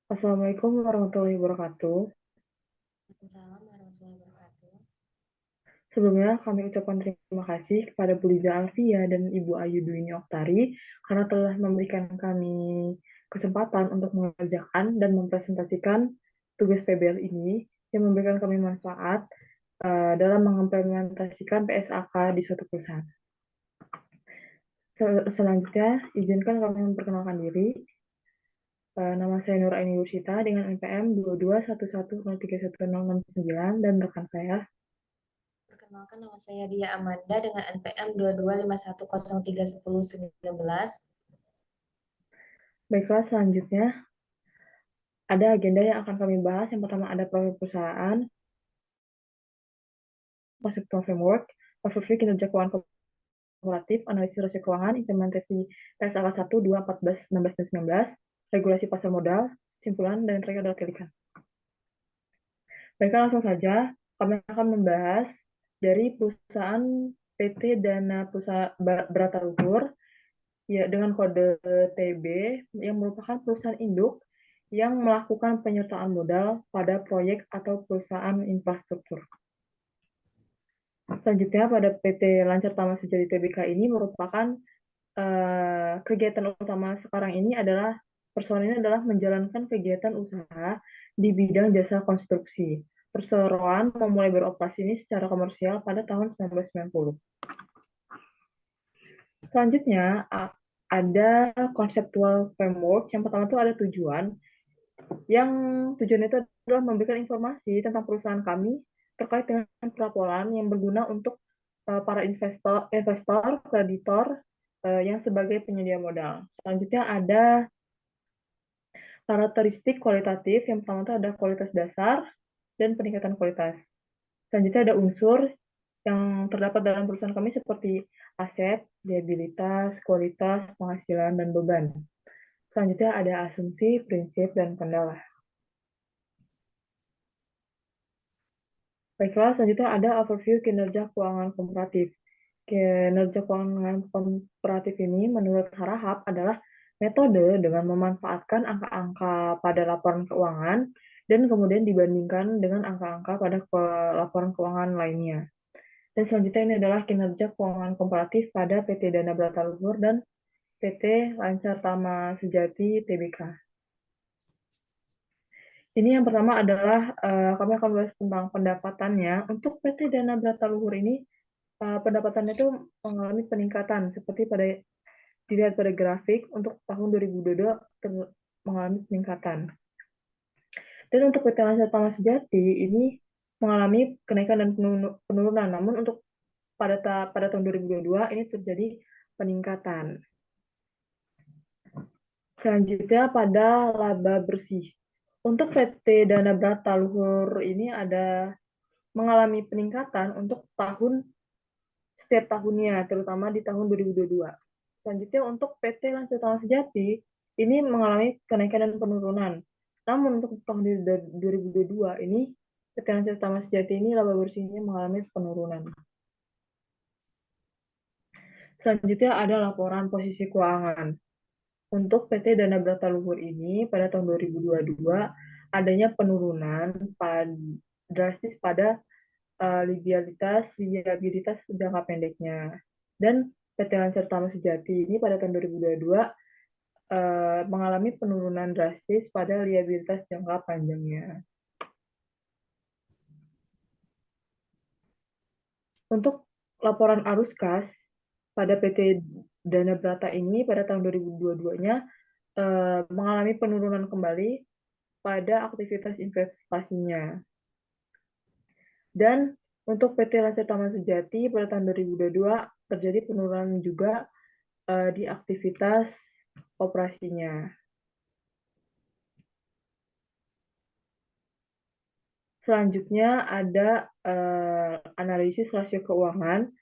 Assalamualaikum warahmatullahi wabarakatuh. Waalaikumsalam warahmatullahi wabarakatuh. Sebelumnya kami ucapkan terima kasih kepada Bu Liza Alfia dan Ibu Ayu Dwini Oktari karena telah memberikan kami kesempatan untuk mengerjakan dan mempresentasikan tugas PBL ini yang memberikan kami manfaat dalam mengimplementasikan PSAK di suatu perusahaan. Selanjutnya, izinkan kami memperkenalkan diri. Nama saya Nur Aini Yursita dengan NPM 221103169 dan rekan saya. Perkenalkan, nama saya Dia Amanda dengan NPM 2251031019. Baiklah, selanjutnya ada agenda yang akan kami bahas. Yang pertama ada profil perusahaan, konseptual framework, overview kinerja keuangan korporatif, analisis rasio keuangan, implementasi PSAK 1, 2, 14, 16, dan 19, regulasi pasar modal, simpulan, dan terakhir adalah tilikan. Baiklah, langsung saja kami akan membahas dari perusahaan PT Dana Pusat Berata Luhur ya, dengan kode TB yang merupakan perusahaan induk yang melakukan penyertaan modal pada proyek atau perusahaan infrastruktur. Selanjutnya, pada PT Lancar Taman Sejati Tbk ini merupakan kegiatan utama sekarang ini adalah personilnya adalah menjalankan kegiatan usaha di bidang jasa konstruksi. Perseroan memulai beroperasi ini secara komersial pada tahun 1990. Selanjutnya, ada conceptual framework. Yang pertama itu ada tujuan. Yang tujuan itu adalah memberikan informasi tentang perusahaan kami terkait dengan pelaporan yang berguna untuk para investor, kreditor yang sebagai penyedia modal. Selanjutnya ada karakteristik kualitatif. Yang pertama itu ada kualitas dasar dan peningkatan kualitas. Selanjutnya ada unsur yang terdapat dalam perusahaan kami seperti aset, liabilitas, kualitas, penghasilan, dan beban. Selanjutnya ada asumsi, prinsip, dan kendala. Baiklah, selanjutnya ada overview kinerja keuangan komparatif. Kinerja keuangan komparatif ini menurut Harahap adalah metode dengan memanfaatkan angka-angka pada laporan keuangan dan kemudian dibandingkan dengan angka-angka pada laporan keuangan lainnya. Dan selanjutnya ini adalah kinerja keuangan komparatif pada PT Dana Berata Luhur dan PT Lancar Tama Sejati Tbk. Ini yang pertama adalah kami akan bahas tentang pendapatannya. Untuk PT Dana Berata Luhur ini pendapatannya itu mengalami peningkatan seperti dilihat pada grafik untuk tahun 2022 mengalami peningkatan. Dan untuk PT Lancar Tama Sejati ini mengalami kenaikan dan penurunan. Namun untuk pada tahun 2022 ini terjadi peningkatan. Selanjutnya pada laba bersih. Untuk PT Dana Berata Luhur ini ada mengalami peningkatan untuk setiap tahunnya, terutama di tahun 2022. Selanjutnya untuk PT Lancar Tama Sejati ini mengalami kenaikan dan penurunan. Namun untuk tahun 2022 ini PT Lancar Tama Sejati ini laba bersihnya mengalami penurunan. Selanjutnya ada laporan posisi keuangan. Untuk PT Dana Berata Luhur ini pada tahun 2022 adanya penurunan drastis pada liabilitas jangka pendeknya. Dan PT Lancar Tama Sejati ini pada tahun 2022 mengalami penurunan drastis pada liabilitas jangka panjangnya. Untuk laporan arus kas pada PT Dana Berata ini pada tahun 2022-nya mengalami penurunan kembali pada aktivitas investasinya. Dan untuk PT Lancar Taman Sejati pada tahun 2022 terjadi penurunan juga di aktivitas operasinya. Selanjutnya ada analisis rasio keuangan.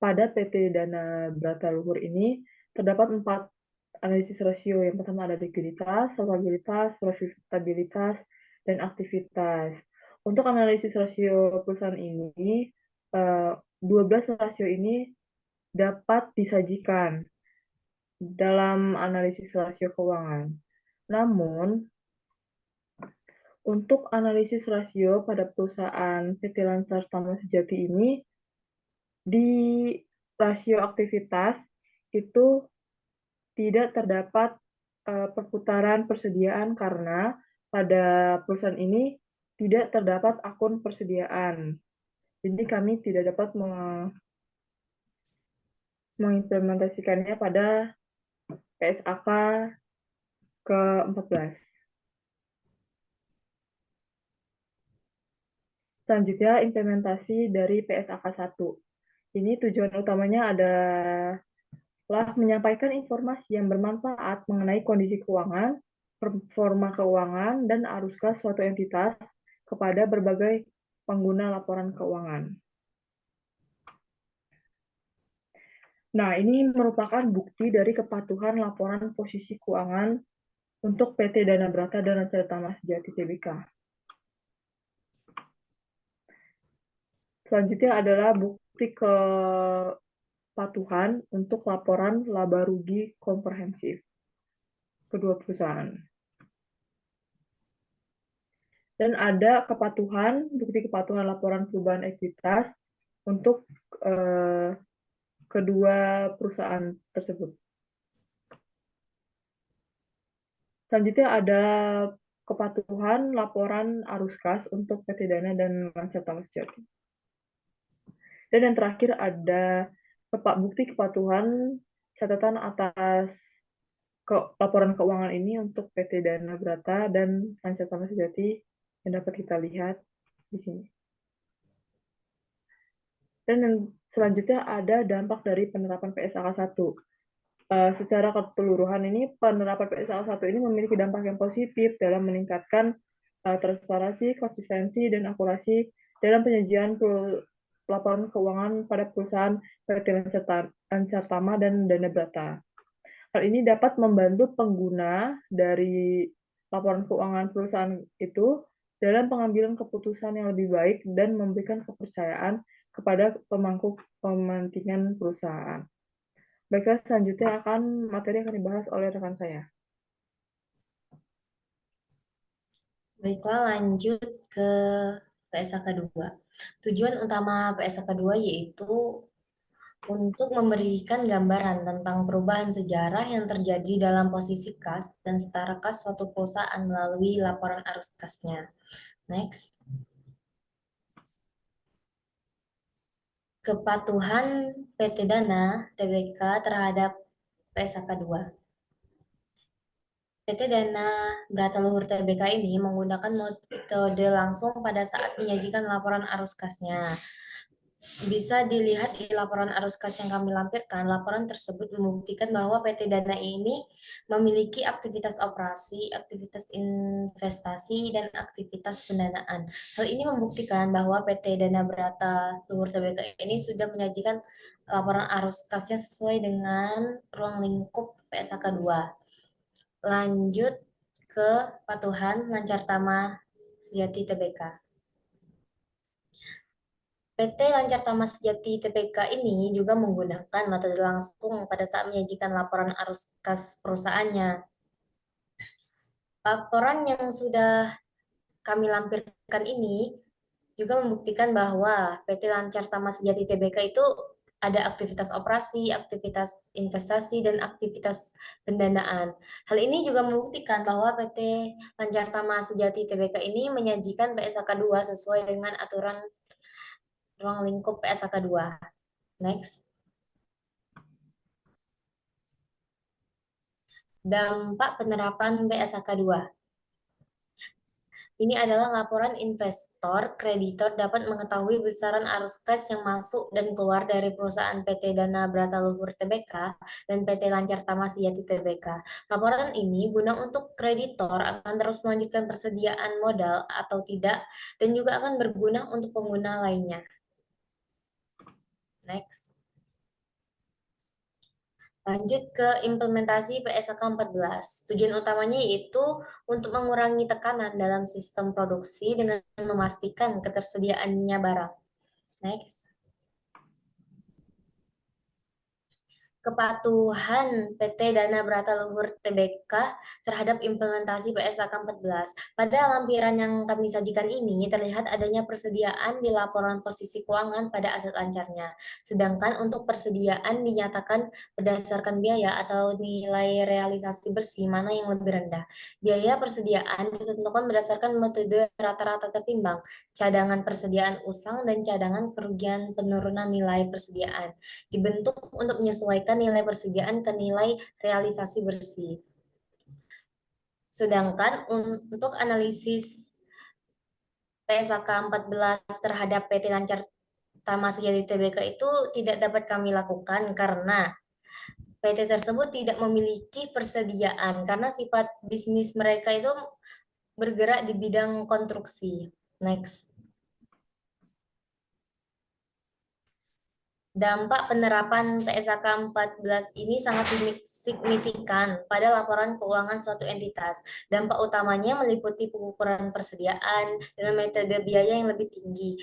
Pada PT Dana Berata Luhur ini terdapat 4 analisis rasio. Yang pertama ada likuiditas, solvabilitas, profitabilitas, dan aktivitas. Untuk analisis rasio perusahaan ini, 12 rasio ini dapat disajikan dalam analisis rasio keuangan. Namun, untuk analisis rasio pada perusahaan PT Lancar Tama Sejati ini, di rasio aktivitas itu tidak terdapat perputaran persediaan karena pada perusahaan ini tidak terdapat akun persediaan. Jadi kami tidak dapat mengimplementasikannya pada PSAK ke-14. Selanjutnya, implementasi dari PSAK 1. Ini tujuan utamanya adalah menyampaikan informasi yang bermanfaat mengenai kondisi keuangan, performa keuangan, dan arus kas suatu entitas kepada berbagai pengguna laporan keuangan. Nah, ini merupakan bukti dari kepatuhan laporan posisi keuangan untuk PT Dana Brata dan Lancar Tama Sejati Tbk. Selanjutnya adalah bukti kepatuhan untuk laporan laba rugi komprehensif kedua perusahaan. Dan ada bukti kepatuhan laporan perubahan ekuitas untuk kedua perusahaan tersebut. Selanjutnya ada kepatuhan laporan arus kas untuk PT Dana dan Lancar Tama Sejati. Dan yang terakhir ada bukti kepatuhan catatan atas laporan keuangan ini untuk PT Dana Brata dan Lancar Tama Sejati yang dapat kita lihat di sini. Dan yang selanjutnya ada dampak dari penerapan PSAK 1. Secara keseluruhan ini penerapan PSAK 1 ini memiliki dampak yang positif dalam meningkatkan transparansi, konsistensi, dan akurasi dalam penyajian laporan keuangan pada perusahaan PT Lancar Tama dan Dana Brata. Hal ini dapat membantu pengguna dari laporan keuangan perusahaan itu dalam pengambilan keputusan yang lebih baik dan memberikan kepercayaan kepada pemangku kepentingan perusahaan. Baiklah, selanjutnya materi akan dibahas oleh rekan saya. Baiklah, lanjut ke PSAK 2. Tujuan utama PSAK 2 yaitu untuk memberikan gambaran tentang perubahan sejarah yang terjadi dalam posisi kas dan setara kas suatu perusahaan melalui laporan arus kasnya. Next. Kepatuhan PT Dana Tbk terhadap PSAK 2. PT Dana Brata Luhur Tbk ini menggunakan metode langsung pada saat menyajikan laporan arus kasnya. Bisa dilihat di laporan arus kas yang kami lampirkan, laporan tersebut membuktikan bahwa PT Dana ini memiliki aktivitas operasi, aktivitas investasi, dan aktivitas pendanaan. Hal ini membuktikan bahwa PT Dana Brata Luhur Tbk ini sudah menyajikan laporan arus kasnya sesuai dengan ruang lingkup PSAK 2. Lanjut ke patuhan Lancar Tama Sejati Tbk. PT Lancar Tama Sejati Tbk ini juga menggunakan metode langsung pada saat menyajikan laporan arus kas perusahaannya. Laporan yang sudah kami lampirkan ini juga membuktikan bahwa PT Lancar Tama Sejati Tbk itu ada aktivitas operasi, aktivitas investasi, dan aktivitas pendanaan. Hal ini juga membuktikan bahwa PT Lancar Tama Sejati Tbk ini menyajikan PSAK 2 sesuai dengan aturan ruang lingkup PSAK 2. Next. Dampak penerapan PSAK 2. Ini adalah laporan investor, kreditor dapat mengetahui besaran arus kas yang masuk dan keluar dari perusahaan PT Dana Brata Luhur Tbk dan PT Lancar Tama Sejati Tbk. Laporan ini guna untuk kreditor akan terus melanjutkan persediaan modal atau tidak, dan juga akan berguna untuk pengguna lainnya. Next. Lanjut ke implementasi PSAK 14. Tujuan utamanya yaitu untuk mengurangi tekanan dalam sistem produksi dengan memastikan ketersediaannya barang. Next. kepatuhan PT Dana Berata Luhur Tbk terhadap implementasi PSAK 14. Pada lampiran yang kami sajikan ini terlihat adanya persediaan di laporan posisi keuangan pada aset lancarnya. Sedangkan untuk persediaan dinyatakan berdasarkan biaya atau nilai realisasi bersih mana yang lebih rendah. Biaya persediaan ditentukan berdasarkan metode rata-rata tertimbang, cadangan persediaan usang dan cadangan kerugian penurunan nilai persediaan dibentuk untuk menyesuaikan nilai persediaan ke nilai realisasi bersih. Sedangkan untuk analisis PSAK 14 terhadap PT Lancar Tama Sejati Tbk itu tidak dapat kami lakukan karena PT tersebut tidak memiliki persediaan karena sifat bisnis mereka itu bergerak di bidang konstruksi. Next. Dampak penerapan PSAK 14 ini sangat signifikan pada laporan keuangan suatu entitas. Dampak utamanya meliputi pengukuran persediaan dengan metode biaya yang lebih tinggi,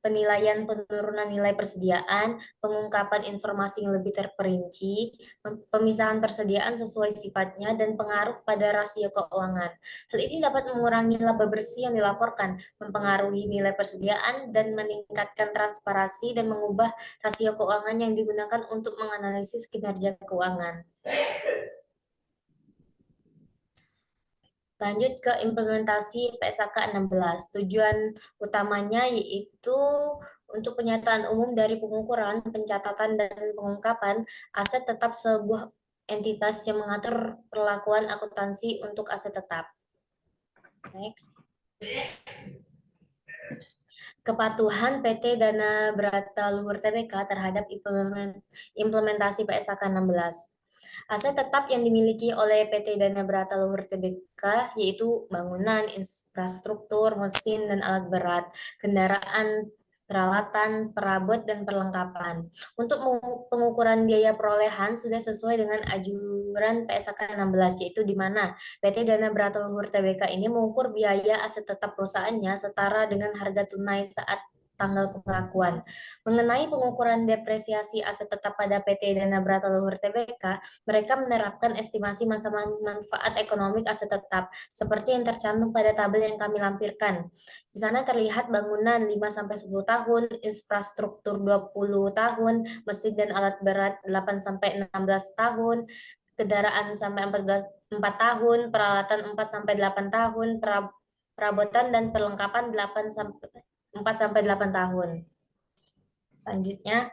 penilaian penurunan nilai persediaan, pengungkapan informasi yang lebih terperinci, pemisahan persediaan sesuai sifatnya, dan pengaruh pada rasio keuangan. Hal ini dapat mengurangi laba bersih yang dilaporkan, mempengaruhi nilai persediaan, dan meningkatkan transparansi dan mengubah rasio keuangan yang digunakan untuk menganalisis kinerja keuangan. Lanjut ke implementasi PSAK 16. Tujuan utamanya yaitu untuk penyataan umum dari pengukuran, pencatatan, dan pengungkapan aset tetap sebuah entitas yang mengatur perlakuan akuntansi untuk aset tetap. Next. Kepatuhan PT Dana Berata Luhur Tbk terhadap implementasi PSAK 16. Aset tetap yang dimiliki oleh PT Dana Berata Luhur Tbk yaitu bangunan, infrastruktur, mesin, dan alat berat, kendaraan, peralatan, perabot, dan perlengkapan. Untuk pengukuran biaya perolehan sudah sesuai dengan ajuran PSAK 16, yaitu di mana PT Dana Berata Luhur Tbk ini mengukur biaya aset tetap perusahaannya setara dengan harga tunai saat tanggal pengakuan. Mengenai pengukuran depresiasi aset tetap pada PT Dana Berata Luhur Tbk, mereka menerapkan estimasi masa manfaat ekonomi aset tetap, seperti yang tercantum pada tabel yang kami lampirkan. Di sana terlihat bangunan 5-10 tahun, infrastruktur 20 tahun, mesin dan alat berat 8-16 tahun, kendaraan sampai 4 tahun, peralatan 4-8 tahun, perabotan dan perlengkapan 4-8 tahun. Selanjutnya,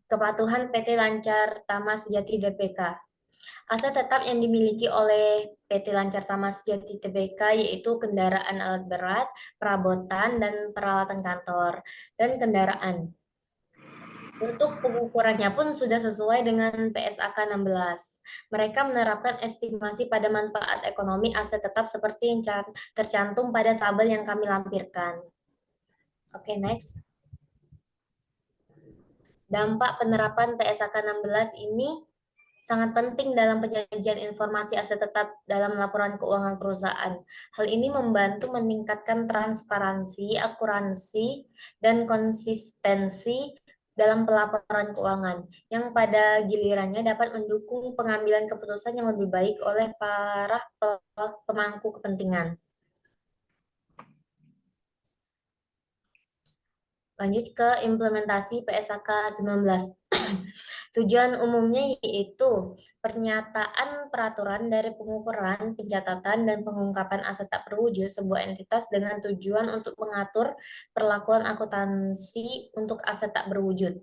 kepatuhan PT Lancar Tama Sejati Tbk. Aset tetap yang dimiliki oleh PT Lancar Tama Sejati Tbk yaitu kendaraan alat berat, perabotan, dan peralatan kantor, dan kendaraan. Untuk pengukurannya pun sudah sesuai dengan PSAK 16. Mereka menerapkan estimasi pada manfaat ekonomi aset tetap seperti yang tercantum pada tabel yang kami lampirkan. Oke, next. Dampak penerapan PSAK 16 ini sangat penting dalam penyajian informasi aset tetap dalam laporan keuangan perusahaan. Hal ini membantu meningkatkan transparansi, akuransi, dan konsistensi dalam pelaporan keuangan, yang pada gilirannya dapat mendukung pengambilan keputusan yang lebih baik oleh para pemangku kepentingan. Lanjut ke implementasi PSAK 19. Tujuan umumnya yaitu pernyataan peraturan dari pengukuran, pencatatan, dan pengungkapan aset tak berwujud sebuah entitas dengan tujuan untuk mengatur perlakuan akuntansi untuk aset tak berwujud.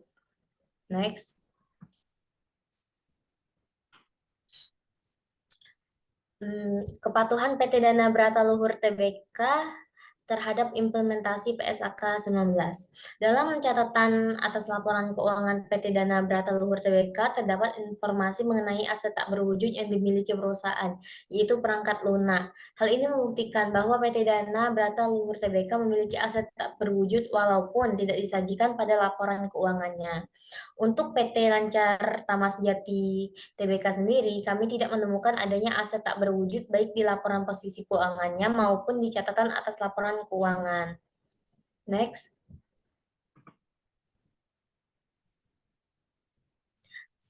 Next. Kepatuhan PT Dana Berata Luhur Tbk terhadap implementasi PSAK 19. Dalam catatan atas laporan keuangan PT Dana Berata Luhur Tbk terdapat informasi mengenai aset tak berwujud yang dimiliki perusahaan, yaitu perangkat lunak. Hal ini membuktikan bahwa PT Dana Berata Luhur Tbk memiliki aset tak berwujud walaupun tidak disajikan pada laporan keuangannya. Untuk PT Lancar Tama Sejati Tbk sendiri, kami tidak menemukan adanya aset tak berwujud baik di laporan posisi keuangannya maupun di catatan atas laporan keuangan. Next.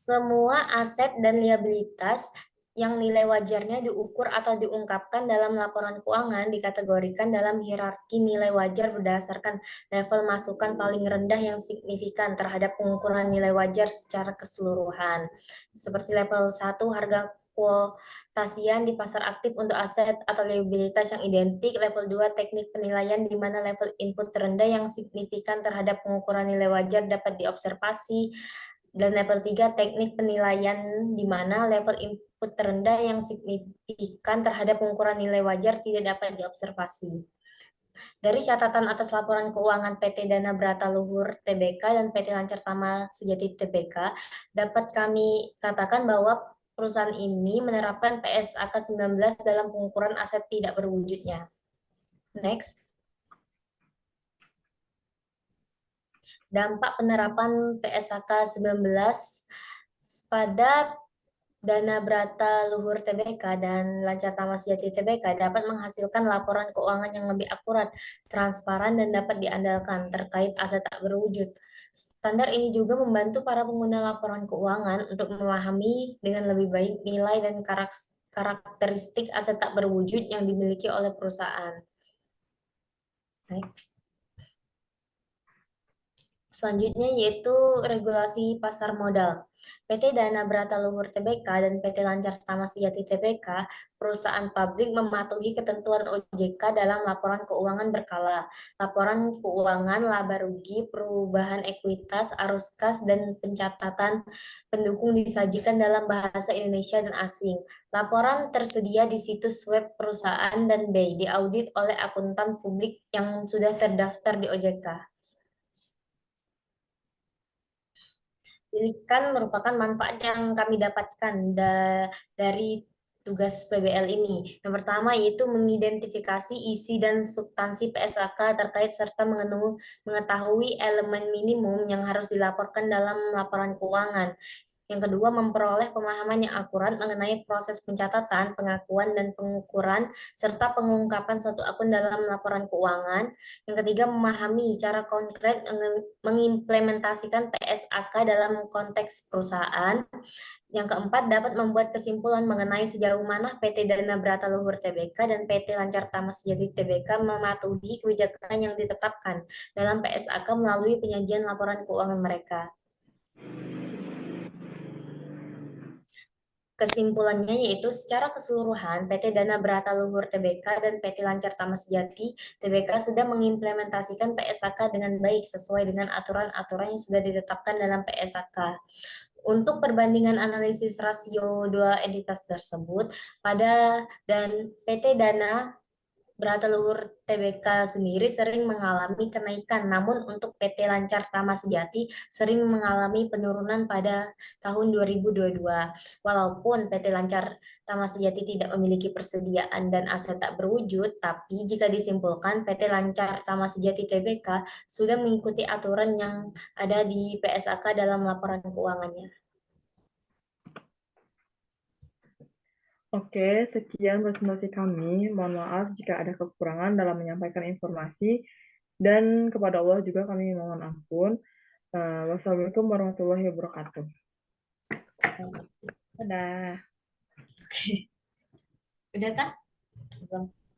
Semua aset dan liabilitas yang nilai wajarnya diukur atau diungkapkan dalam laporan keuangan dikategorikan dalam hierarki nilai wajar berdasarkan level masukan paling rendah yang signifikan terhadap pengukuran nilai wajar secara keseluruhan. Seperti level 1 harga kuotasian di pasar aktif untuk aset atau liabilitas yang identik, level 2 teknik penilaian di mana level input terendah yang signifikan terhadap pengukuran nilai wajar dapat diobservasi, dan level 3 teknik penilaian di mana level input terendah yang signifikan terhadap pengukuran nilai wajar tidak dapat diobservasi. Dari catatan atas laporan keuangan PT Dana Brata Luhur Tbk dan PT Lancar Tama Sejati Tbk, dapat kami katakan bahwa perusahaan ini menerapkan PSAK 19 dalam pengukuran aset tidak berwujudnya. Next. Dampak penerapan PSAK 19 pada Dana Brata Luhur Tbk dan Lancar Tama Sejati Tbk dapat menghasilkan laporan keuangan yang lebih akurat, transparan, dan dapat diandalkan terkait aset tak berwujud. Standar ini juga membantu para pengguna laporan keuangan untuk memahami dengan lebih baik nilai dan karakteristik aset tak berwujud yang dimiliki oleh perusahaan. Next. Selanjutnya yaitu regulasi pasar modal. PT Dana Brata Luhur Tbk dan PT Lancar Tama Sejati Tbk, perusahaan publik mematuhi ketentuan OJK dalam laporan keuangan berkala, laporan keuangan laba rugi, perubahan ekuitas, arus kas, dan pencatatan pendukung disajikan dalam bahasa Indonesia dan asing. Laporan tersedia di situs web perusahaan dan diaudit oleh akuntan publik yang sudah terdaftar di OJK. Kan merupakan manfaat yang kami dapatkan dari tugas PBL ini. Yang pertama yaitu mengidentifikasi isi dan substansi PSAK terkait serta mengetahui elemen minimum yang harus dilaporkan dalam laporan keuangan. Yang kedua, memperoleh pemahaman yang akurat mengenai proses pencatatan, pengakuan, dan pengukuran, serta pengungkapan suatu akun dalam laporan keuangan. Yang ketiga, memahami cara konkret mengimplementasikan PSAK dalam konteks perusahaan. Yang keempat, dapat membuat kesimpulan mengenai sejauh mana PT Dana Brata Luhur Tbk dan PT Lancar Tama Sejati Tbk mematuhi kebijakan yang ditetapkan dalam PSAK melalui penyajian laporan keuangan mereka. Kesimpulannya yaitu secara keseluruhan PT Dana Brata Luhur Tbk dan PT Lancar Tama Sejati Tbk sudah mengimplementasikan PSAK dengan baik sesuai dengan aturan-aturan yang sudah ditetapkan dalam PSAK. Untuk perbandingan analisis rasio dua entitas tersebut, PT Dana Brata Luhur Tbk sendiri sering mengalami kenaikan, namun untuk PT Lancar Tama Sejati sering mengalami penurunan pada tahun 2022. Walaupun PT Lancar Tama Sejati tidak memiliki persediaan dan aset tak berwujud, tapi jika disimpulkan PT Lancar Tama Sejati Tbk sudah mengikuti aturan yang ada di PSAK dalam laporan keuangannya. Oke, sekian presentasi kami. Mohon maaf jika ada kekurangan dalam menyampaikan informasi, dan kepada Allah juga kami mohon ampun. Wassalamualaikum warahmatullahi wabarakatuh. Dadah. Oke. Udah kan? Belum.